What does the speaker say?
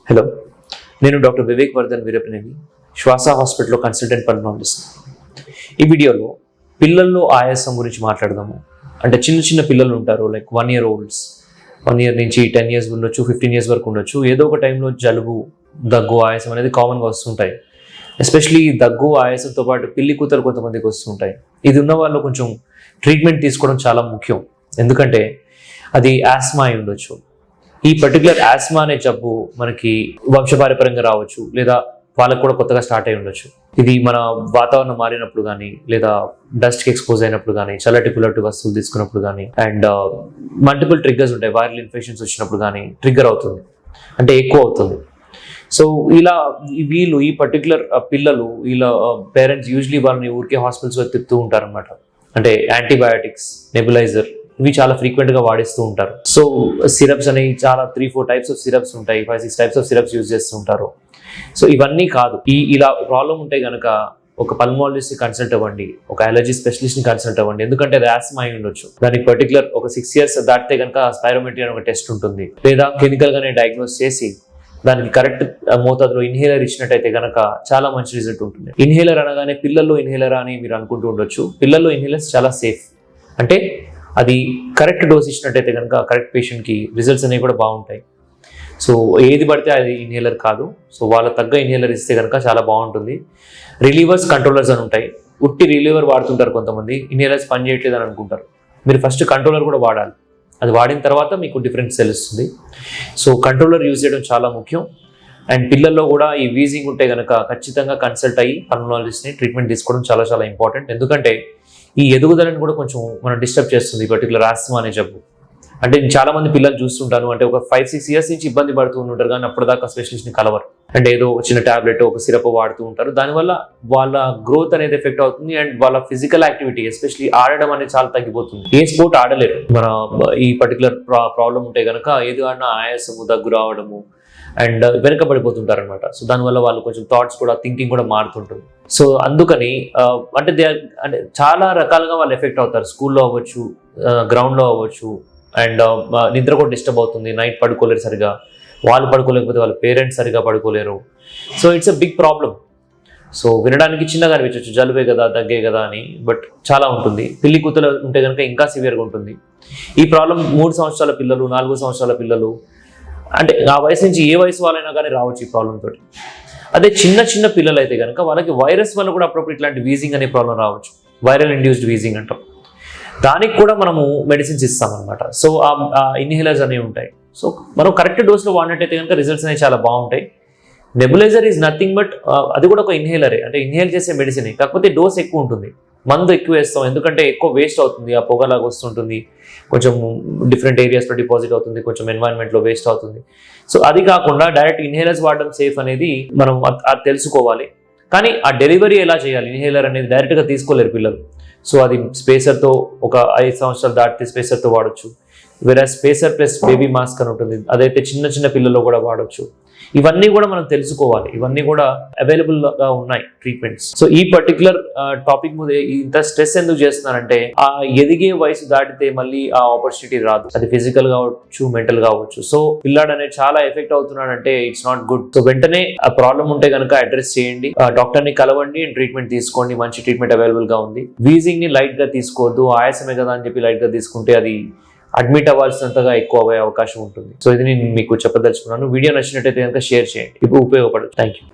Hello, నేను doctor Vivek Veerapaneni, SWASA Hospital consultant pulmonologist. ఈ వీడియోలో పిల్లల్లో ఆయాసం గురించి మాట్లాడదాము. అంటే చిన్న పిల్లలు ఉంటారు, లైక్ 1 year olds, 1 year నుంచి 10 years ఉండొచ్చు, 15 years వరకు ఉండొచ్చు. ఏదో ఒక టైంలో జలుబు, దగ్గు, ఆయాసం అనేది కామన్గా వస్తుంటాయి. ఎస్పెషలీ దగ్గు, ఆయాసంతో పాటు పిల్లి కూతలు కొంతమందికి వస్తుంటాయి. ఇది ఉన్న వాళ్ళు కొంచెం ట్రీట్మెంట్ తీసుకోవడం చాలా ముఖ్యం. ఎందుకంటే అది ఆస్మా అయి ఉండొచ్చు. ఈ పర్టికులర్ ఆస్మా అనే జబ్బు మనకి వంశపారపర్యంగా రావచ్చు, లేదా వాళ్ళకు కూడా కొత్తగా స్టార్ట్ అయి ఉండొచ్చు. ఇది మన వాతావరణం మారినప్పుడు కానీ, లేదా డస్ట్కి ఎక్స్పోజ్ అయినప్పుడు కానీ, చల్లటి పుల్లటి వస్తువులు తీసుకున్నప్పుడు కానీ, అండ్ మల్టిపుల్ ట్రిగ్గర్స్ ఉంటాయి. వైరల్ ఇన్ఫెక్షన్స్ వచ్చినప్పుడు కానీ ట్రిగ్గర్ అవుతుంది, అంటే ఎక్కువ అవుతుంది. సో ఇలా ఈ పర్టికులర్ పిల్లలు, వీళ్ళ పేరెంట్స్ యూజువలీ వాళ్ళని ఊరికే హాస్పిటల్స్లో తిప్పుతూ ఉంటారు అనమాట. అంటే యాంటీబయాటిక్స్, నెబులైజర్, ఇవి చాలా ఫ్రీక్వెంట్గా వాడిస్తూ ఉంటారు. సో సిరప్స్ అనేవి చాలా 3-4 types ఆఫ్ సిరప్స్ ఉంటాయి, 5-6 types ఆఫ్ సిరప్స్ యూజ్ చేస్తూ ఉంటారు. సో ఇవన్నీ కాదు. ఇలా ప్రాబ్లం ఉంటే కనుక ఒక పల్మనాలజిస్ట్ని కన్సల్ట్ అవ్వండి, ఒక అలర్జీ స్పెషలిస్ట్ని కన్సల్ట్ అవ్వండి. ఎందుకంటే అది ఆస్మా అయి ఉండొచ్చు. దానికి పర్టికులర్ ఒక 6 years దాటితే కనుక స్పైరోమెట్రీ అనే ఒక టెస్ట్ ఉంటుంది, లేదా క్లినికల్గానే డయాగ్నోస్ చేసి దానికి కరెక్ట్ మోతాదులో ఇన్హేలర్ ఇచ్చినట్టయితే కనుక చాలా మంచి రిజల్ట్ ఉంటుంది. ఇన్హేలర్ అనగానే పిల్లల్లో ఇన్హేలర్ అని మీరు అనుకుంటూ ఉండొచ్చు. పిల్లల్లో ఇన్హేలర్స్ చాలా సేఫ్. అంటే అది కరెక్ట్ డోస్ ఇచ్చినట్టయితే కనుక కరెక్ట్ పేషెంట్కి రిజల్ట్స్ అనేవి కూడా బాగుంటాయి. సో ఏది పడితే అది ఇన్హేలర్ కాదు. సో వాళ్ళ తగ్గ ఇన్హేలర్ ఇస్తే కనుక చాలా బాగుంటుంది. రిలీవర్స్, కంట్రోలర్స్ అని ఉంటాయి. ఉట్టి రిలీవర్ వాడుతుంటారు కొంతమంది, ఇన్హేలర్స్ పని చేయట్లేదు అని అనుకుంటారు. మీరు ఫస్ట్ కంట్రోలర్ కూడా వాడాలి. అది వాడిన తర్వాత మీకు డిఫరెన్స్ తెలుస్తుంది. సో కంట్రోలర్ యూజ్ చేయడం చాలా ముఖ్యం. అండ్ పిల్లల్లో కూడా ఈ వీజింగ్ ఉంటే కనుక ఖచ్చితంగా కన్సల్ట్ అయ్యి పల్మనాలజిస్ట్ని ట్రీట్మెంట్ తీసుకోవడం చాలా ఇంపార్టెంట్. ఎందుకంటే ఈ ఎదుగుదలని కూడా కొంచెం మనం డిస్టర్బ్ చేస్తుంది పర్టికులర్ ఆస్మా అనే జబ్బు. అంటే నేను చాలా మంది పిల్లలు చూస్తుంటాను, అంటే ఒక 5-6 years నుంచి ఇబ్బంది పడుతూ ఉంటారు, కానీ అప్పటిదాకా స్పెషలిస్ట్ని కలవరు. అంటే ఏదో ఒక చిన్న టాబ్లెట్, ఒక సిరప్ వాడుతూ ఉంటారు. దానివల్ల వాళ్ళ గ్రోత్ అనేది ఎఫెక్ట్ అవుతుంది. అండ్ వాళ్ళ ఫిజికల్ యాక్టివిటీ, ఎస్పెషల్లీ ఆడడం అనేది చాలా తగ్గిపోతుంది. ఏ స్పోర్ట్ ఆడలేరు. మన ఈ పర్టికులర్ ప్రాబ్లం ఉంటే కనుక ఏది ఆడినా ఆయాసము, దగ్గు రావడము, అండ్ వెనకబడిపోతుంటారు అనమాట. సో దానివల్ల వాళ్ళు కొంచెం థాట్స్ కూడా, థింకింగ్ కూడా మారుతుంటుంది. సో అందుకని అంటే చాలా రకాలుగా వాళ్ళు ఎఫెక్ట్ అవుతారు. స్కూల్లో అవ్వచ్చు, గ్రౌండ్లో అవ్వచ్చు, అండ్ నిద్ర కూడా డిస్టర్బ్ అవుతుంది. నైట్ పడుకోలేరు సరిగా, వాళ్ళు పడుకోలేకపోతే వాళ్ళ పేరెంట్స్ సరిగా పడుకోలేరు. So it's a big problem. So వినడానికి చిన్నగా అనిపించవచ్చు, జలుబే కదా, దగ్గే కదా అని, బట్ చాలా ఉంటుంది. పిల్లి కూతలు ఉంటే కనుక ఇంకా సివియర్గా ఉంటుంది. ఈ ప్రాబ్లం 3 సంవత్సరాల పిల్లలు, 4 సంవత్సరాల పిల్లలు, అంటే ఆ వయసు నుంచి ఏ వయసు వాళ్ళైనా కానీ రావచ్చు ఈ ప్రాబ్లం తోటి. అదే చిన్న పిల్లలు అయితే కనుక వాళ్ళకి వైరస్ వల్ల కూడా అప్పుడప్పుడు ఇట్లాంటి వీజింగ్ అనే ప్రాబ్లం రావచ్చు. వైరల్ ఇండ్యూస్డ్ వీజింగ్ అంటాం. దానికి కూడా మనము మెడిసిన్స్ ఇస్తామన్నమాట. సో ఆ ఇన్హేలర్స్ అనేవి ఉంటాయి. సో మనం కరెక్ట్ డోస్లో వాడినట్టయితే కనుక రిజల్ట్స్ అనేవి చాలా బాగుంటాయి. నెబులైజర్ ఈజ్ నథింగ్ బట్ అది కూడా ఒక ఇన్హేలరే, అంటే ఇన్హేల్ చేసే మెడిసిన్. కాకపోతే డోస్ ఎక్కువ ఉంటుంది, మందు ఎక్కువ వేస్తాం. ఎందుకంటే ఎక్కువ వేస్ట్ అవుతుంది, ఆ పొగలాగా వస్తుంటుంది, కొంచెం డిఫరెంట్ ఏరియాస్లో డిపాజిట్ అవుతుంది, కొంచెం ఎన్వైరన్మెంట్లో వేస్ట్ అవుతుంది. సో అది కాకుండా డైరెక్ట్ ఇన్హేలర్స్ వాడడం సేఫ్ అనేది మనం అది తెలుసుకోవాలి. కానీ ఆ డెలివరీ ఎలా చేయాలి, ఇన్హేలర్ అనేది డైరెక్ట్గా తీసుకోలేరు పిల్లలు. సో అది స్పేసర్తో, ఒక 5 సంవత్సరాలు దాటితే స్పేసర్తో వాడచ్చు. వేరే స్పేసర్ ప్లస్ బేబీ మాస్క్ అని ఉంటుంది, అదైతే చిన్న పిల్లల్లో కూడా వాడచ్చు. ఇవన్నీ కూడా మనం తెలుసుకోవాలి. ఇవన్నీ కూడా అవైలబుల్గా ఉన్నాయి ట్రీట్మెంట్స్. సో ఈ పర్టికులర్ టాపిక్ మీద ఇంత స్ట్రెస్ ఎందుకు చేస్తున్నారంటే, ఆ ఎదిగే వయసు దాటితే మళ్ళీ ఆ ఆపర్చునిటీ రాదు. అది ఫిజికల్ కావచ్చు, మెంటల్ కావచ్చు. సో పిల్లాడు అనేది చాలా ఎఫెక్ట్ అవుతున్నాడంటే ఇట్స్ నాట్ గుడ్. సో వెంటనే ఆ ప్రాబ్లం ఉంటే కనుక అడ్రస్ చేయండి, డాక్టర్ని కలవండి, ట్రీట్మెంట్ తీసుకోండి. మంచి ట్రీట్మెంట్ అవైలబుల్ గా ఉంది. వీజింగ్ ని లైట్ గా తీసుకోవద్దు. ఆయాసమే కదా అని చెప్పి లైట్ గా తీసుకుంటే అది అడ్మిట్ అవ్వాల్సినంతగా ఎక్కువ అయ్యే అవకాశం ఉంటుంది. సో ఇది నేను మీకు చెప్పదలుచుకున్నాను. వీడియో నచ్చినట్టయితే కనుక షేర్ చేయండి, ఇప్పుడు ఉపయోగపడదు. Thank you.